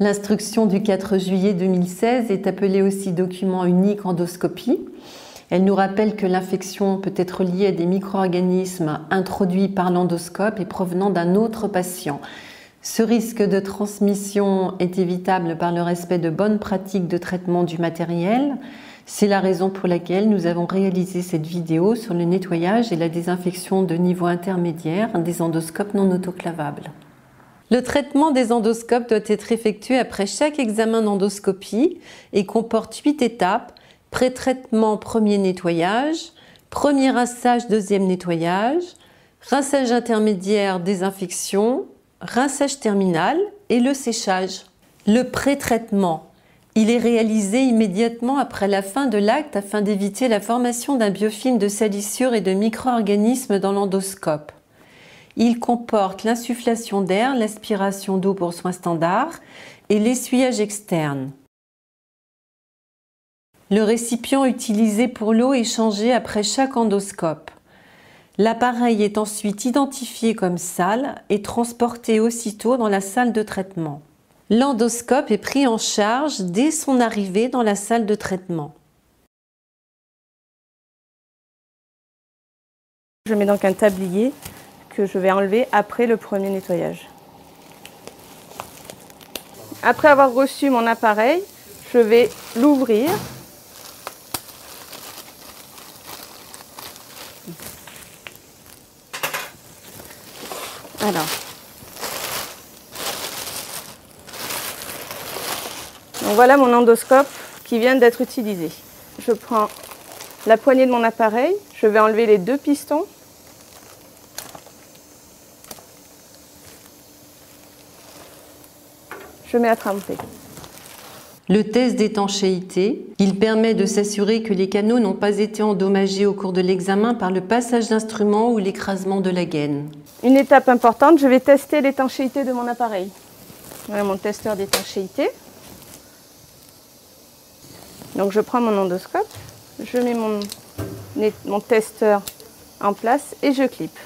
L'instruction du 4 juillet 2016 est appelée aussi document unique endoscopie. Elle nous rappelle que l'infection peut être liée à des micro-organismes introduits par l'endoscope et provenant d'un autre patient. Ce risque de transmission est évitable par le respect de bonnes pratiques de traitement du matériel. C'est la raison pour laquelle nous avons réalisé cette vidéo sur le nettoyage et la désinfection de niveau intermédiaire des endoscopes non autoclavables. Le traitement des endoscopes doit être effectué après chaque examen d'endoscopie et comporte 8 étapes: pré-traitement, premier nettoyage, premier rinçage, deuxième nettoyage, rinçage intermédiaire, désinfection, rinçage terminal et le séchage. Le pré-traitement, il est réalisé immédiatement après la fin de l'acte afin d'éviter la formation d'un biofilm de salissure et de micro-organismes dans l'endoscope. Il comporte l'insufflation d'air, l'aspiration d'eau pour soins standards et l'essuyage externe. Le récipient utilisé pour l'eau est changé après chaque endoscope. L'appareil est ensuite identifié comme sale et transporté aussitôt dans la salle de traitement. L'endoscope est pris en charge dès son arrivée dans la salle de traitement. Je mets donc un tablier que je vais enlever après le premier nettoyage. Après avoir reçu mon appareil, je vais l'ouvrir. Alors, donc voilà mon endoscope qui vient d'être utilisé. Je prends la poignée de mon appareil, je vais enlever les 2 pistons. Je mets à tremper. Le test d'étanchéité, il permet de s'assurer que les canaux n'ont pas été endommagés au cours de l'examen par le passage d'instruments ou l'écrasement de la gaine. Une étape importante, je vais tester l'étanchéité de mon appareil. Voilà mon testeur d'étanchéité. Donc je prends mon endoscope, je mets mon testeur en place et je clip.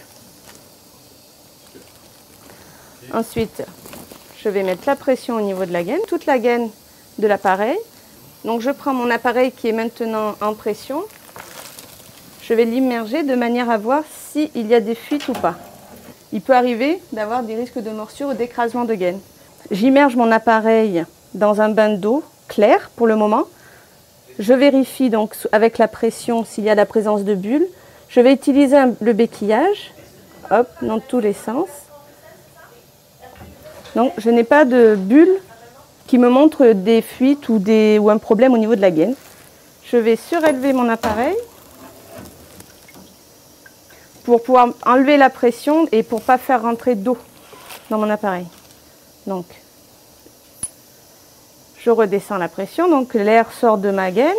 Ensuite, je vais mettre la pression au niveau de la gaine, toute la gaine de l'appareil. Donc je prends mon appareil qui est maintenant en pression. Je vais l'immerger de manière à voir s'il y a des fuites ou pas. Il peut arriver d'avoir des risques de morsure ou d'écrasement de gaine. J'immerge mon appareil dans un bain d'eau clair pour le moment. Je vérifie donc avec la pression s'il y a la présence de bulles. Je vais utiliser le béquillage, hop, dans tous les sens. Donc je n'ai pas de bulles qui me montrent des fuites ou un problème au niveau de la gaine. Je vais surélever mon appareil pour pouvoir enlever la pression et pour ne pas faire rentrer d'eau dans mon appareil. Donc, je redescends la pression, donc l'air sort de ma gaine.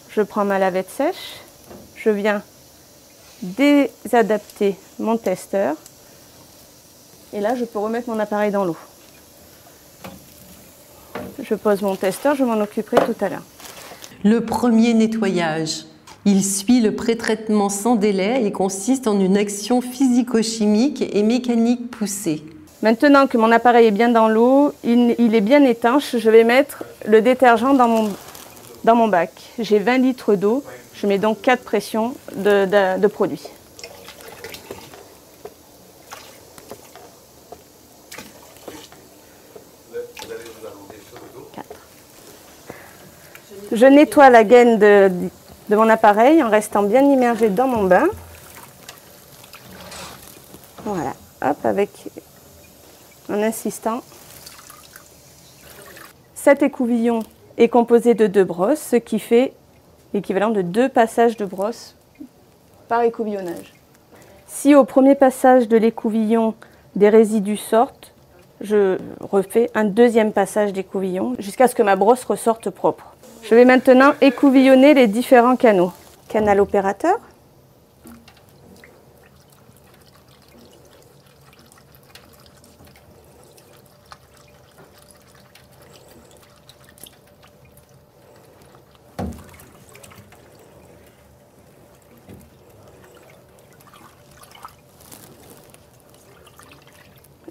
Je prends ma lavette sèche, je viens désadapter mon testeur et là je peux remettre mon appareil dans l'eau. Je pose mon testeur, je m'en occuperai tout à l'heure. Le premier nettoyage. Il suit le pré-traitement sans délai et consiste en une action physico-chimique et mécanique poussée. Maintenant que mon appareil est bien dans l'eau, il est bien étanche, je vais mettre le détergent dans mon bac. J'ai 20 litres d'eau, je mets donc 4 pressions de produit. Je nettoie la gaine de mon appareil en restant bien immergé dans mon bain. Voilà, hop, en insistant. Cet écouvillon est composé de 2 brosses, ce qui fait l'équivalent de 2 passages de brosse par écouvillonnage. Si au premier passage de l'écouvillon des résidus sortent, je refais un deuxième passage d'écouvillon jusqu'à ce que ma brosse ressorte propre. Je vais maintenant écouvillonner les différents canaux. Canal opérateur.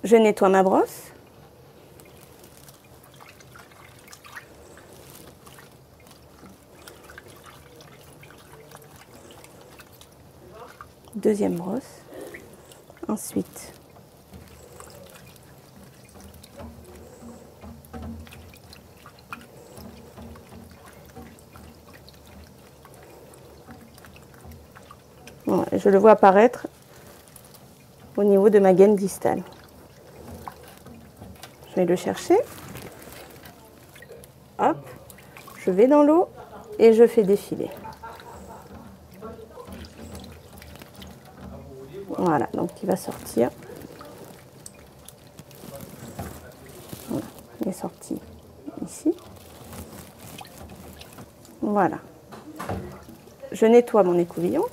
Je nettoie ma brosse. deuxième brosse. Ensuite, voilà, je le vois apparaître au niveau de ma gaine distale. Je vais le chercher. Hop, je vais dans l'eau et je fais défiler. Voilà, donc il va sortir. Voilà, il est sorti ici. Voilà. Je nettoie mon écouvillon.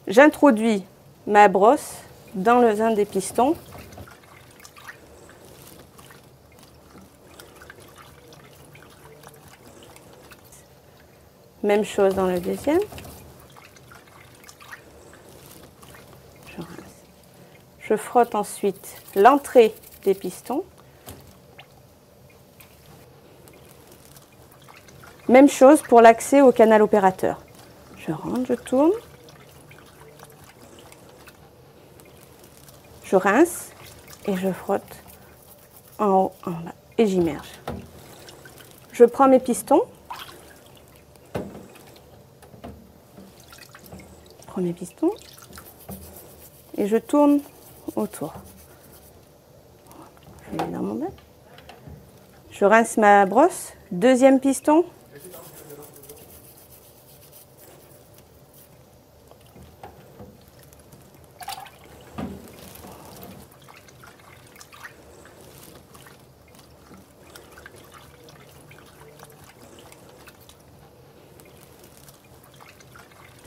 J'introduis ma brosse dans un des pistons. Même chose dans le deuxième. Je rince. Je frotte ensuite l'entrée des pistons. Même chose pour l'accès au canal opérateur. Je rentre, je tourne. Je rince et je frotte en haut, en bas et j'immerge. Je prends mes pistons. Premier piston et je tourne autour. Je mets dans mon bain. Je rince ma brosse. Deuxième piston.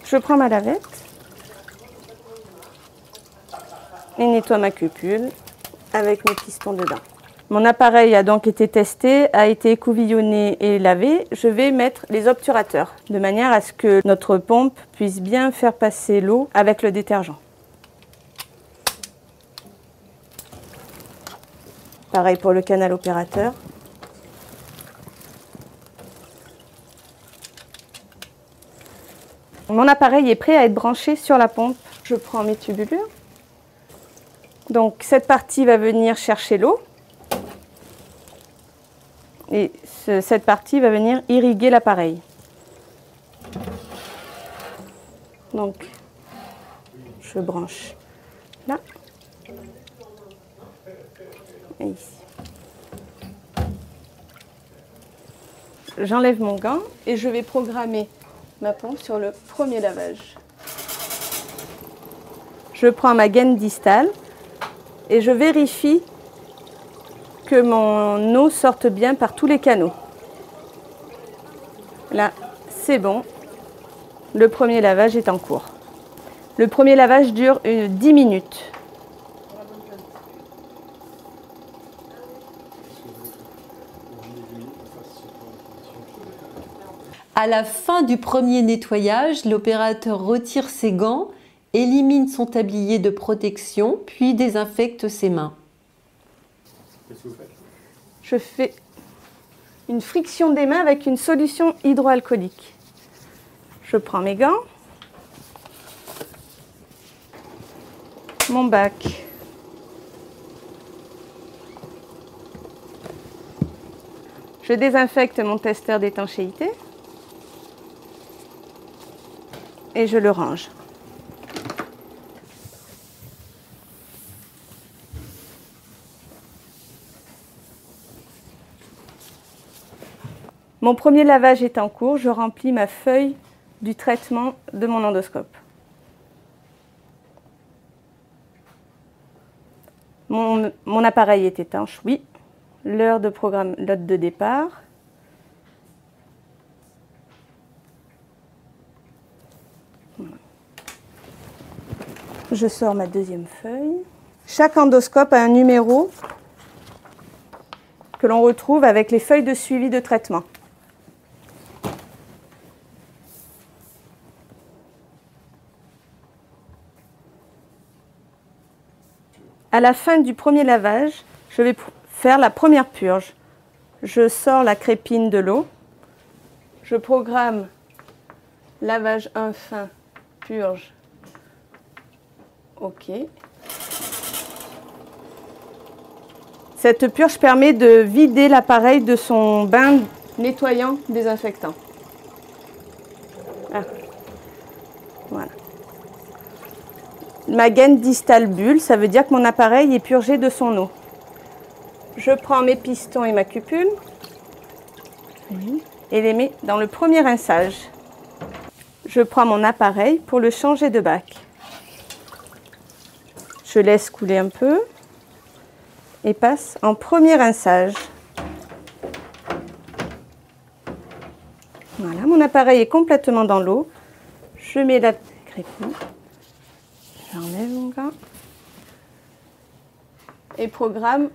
Je prends ma lavette et nettoie ma cupule avec mes pistons dedans. Mon appareil a donc été testé, a été écouvillonné et lavé. Je vais mettre les obturateurs de manière à ce que notre pompe puisse bien faire passer l'eau avec le détergent. Pareil pour le canal opérateur. Mon appareil est prêt à être branché sur la pompe. Je prends mes tubulures. Donc cette partie va venir chercher l'eau. Et cette partie va venir irriguer l'appareil. Donc je branche là et ici. J'enlève mon gant et je vais programmer ma pompe sur le premier lavage. Je prends ma gaine distale et je vérifie que mon eau sorte bien par tous les canaux. Là, c'est bon. Le premier lavage est en cours. Le premier lavage dure 10 minutes. À la fin du premier nettoyage, l'opérateur retire ses gants, élimine son tablier de protection, puis désinfecte ses mains. Qu'est-ce que vous faites? Je fais une friction des mains avec une solution hydroalcoolique. Je prends mes gants, mon bac, je désinfecte mon testeur d'étanchéité et je le range. Mon premier lavage est en cours, je remplis ma feuille du traitement de mon endoscope. Mon appareil est étanche, oui. L'heure de programme, l'heure de départ. Je sors ma deuxième feuille. Chaque endoscope a un numéro que l'on retrouve avec les feuilles de suivi de traitement. À la fin du premier lavage, je vais faire la première purge. Je sors la crépine de l'eau, Je programme lavage 1 fin, purge. OK. Cette purge permet de vider l'appareil de son bain nettoyant désinfectant. Ah. Voilà. Ma gaine distale bulle, ça veut dire que mon appareil est purgé de son eau. Je prends mes pistons et ma cupule et les mets dans le premier rinçage. Je prends mon appareil pour le changer de bac. Je laisse couler un peu et passe en premier rinçage. Voilà, mon appareil est complètement dans l'eau. Je mets la crépine. J'enlève mon gars. Et programme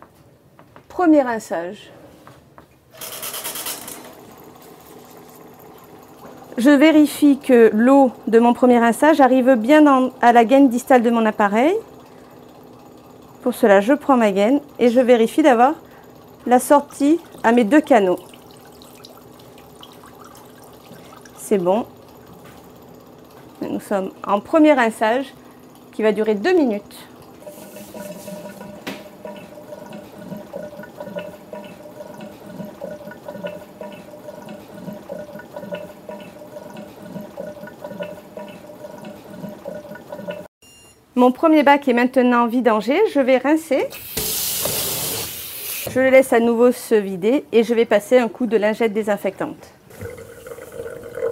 premier rinçage. Je vérifie que l'eau de mon premier rinçage arrive bien à la gaine distale de mon appareil. Pour cela, je prends ma gaine et je vérifie d'avoir la sortie à mes 2 canaux. C'est bon. Nous sommes en premier rinçage qui va durer 2 minutes. Mon premier bac est maintenant vidangé, je vais rincer. Je le laisse à nouveau se vider et je vais passer un coup de lingette désinfectante.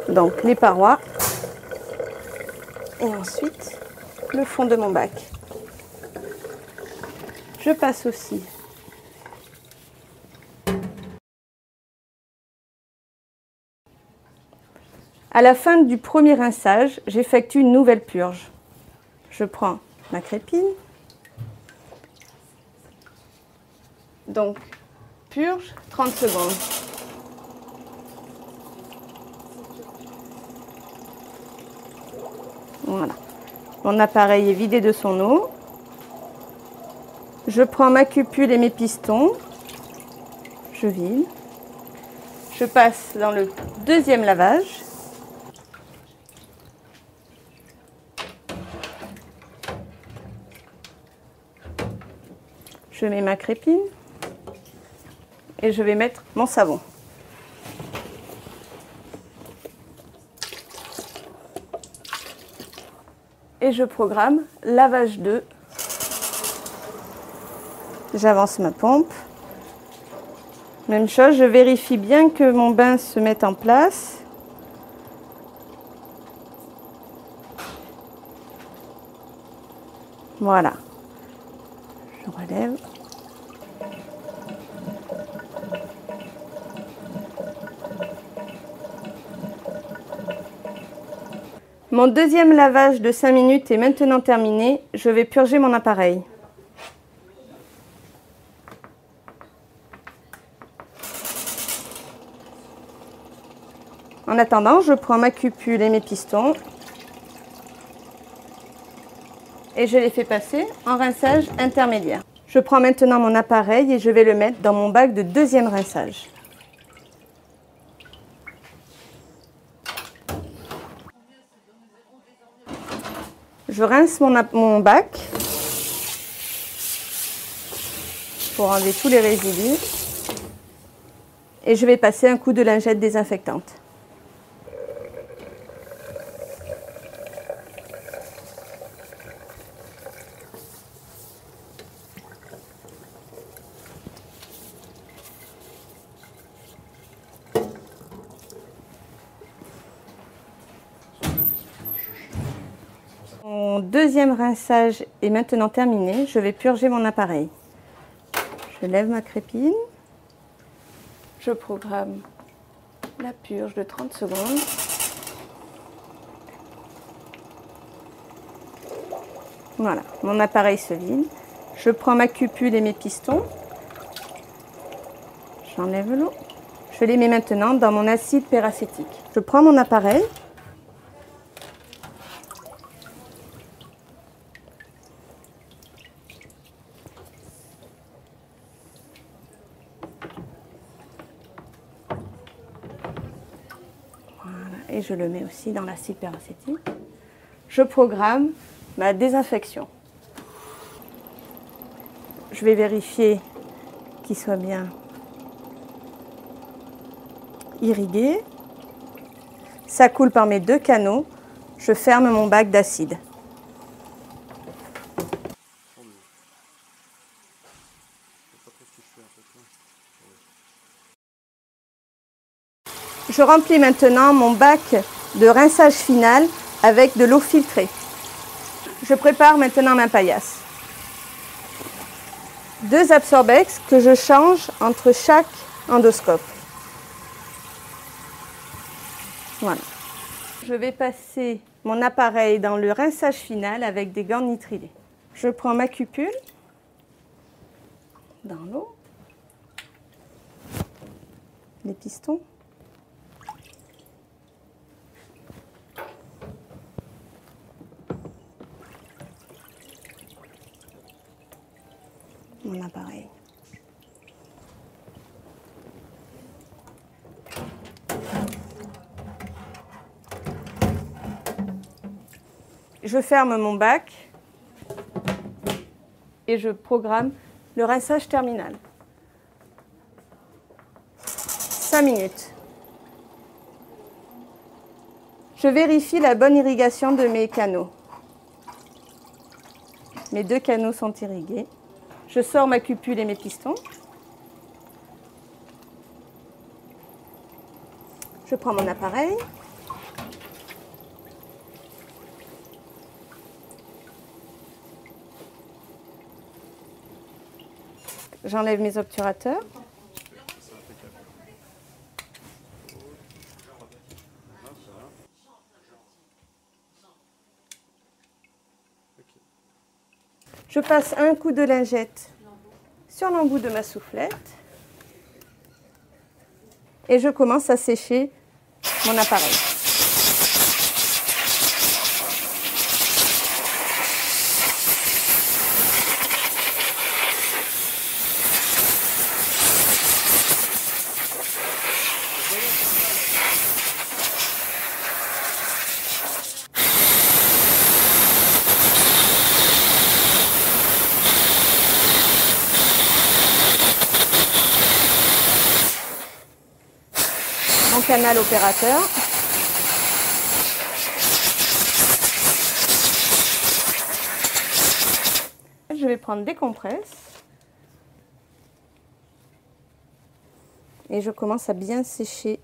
Donc les parois et ensuite le fond de mon bac. Je passe aussi à la fin du premier rinçage, j'effectue une nouvelle purge. Je prends ma crépine. Donc, purge 30 secondes. Voilà. Mon appareil est vidé de son eau. Je prends ma cupule et mes pistons. Je vide. Je passe dans le deuxième lavage. Je mets ma crépine et je vais mettre mon savon. Et je programme lavage 2. J'avance ma pompe. Même chose, je vérifie bien que mon bain se mette en place. Voilà. Je relève. Mon deuxième lavage de 5 minutes est maintenant terminé. Je vais purger mon appareil. En attendant, je prends ma cupule et mes pistons et je les fais passer en rinçage intermédiaire. Je prends maintenant mon appareil et je vais le mettre dans mon bac de deuxième rinçage. Je rince mon bac pour enlever tous les résidus et je vais passer un coup de lingette désinfectante. Mon deuxième rinçage est maintenant terminé. Je vais purger mon appareil. Je lève ma crépine. Je programme la purge de 30 secondes. Voilà, mon appareil se vide. Je prends ma cupule et mes pistons. J'enlève l'eau. Je les mets maintenant dans mon acide peracétique. Je prends mon appareil. et je le mets aussi dans l'acide peracétique. Je programme ma désinfection. Je vais vérifier qu'il soit bien irrigué. Ça coule par mes 2 canaux. Je ferme mon bac d'acide. Je remplis maintenant mon bac de rinçage final avec de l'eau filtrée. Je prépare maintenant ma paillasse. 2 absorbex que je change entre chaque endoscope. Voilà. Je vais passer mon appareil dans le rinçage final avec des gants nitrilés. Je prends ma cupule dans l'eau, les pistons. Mon appareil. Je ferme mon bac et je programme le rinçage terminal. 5 minutes. Je vérifie la bonne irrigation de mes canaux. Mes 2 canaux sont irrigués. Je sors ma cupule et mes pistons. Je prends mon appareil. J'enlève mes obturateurs. Je passe un coup de lingette sur l'embout de ma soufflette et je commence à sécher mon appareil. Mon canal opérateur. Je vais prendre des compresses et je commence à bien sécher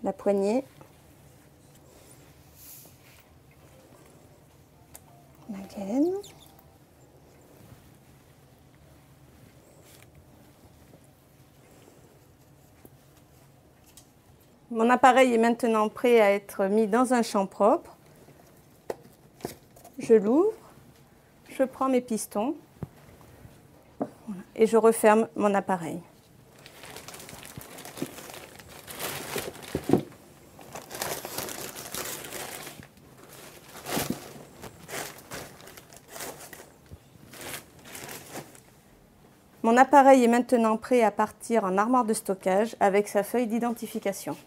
la poignée, la gaine. Mon appareil est maintenant prêt à être mis dans un champ propre. Je l'ouvre, je prends mes pistons et je referme mon appareil. Mon appareil est maintenant prêt à partir en armoire de stockage avec sa feuille d'identification.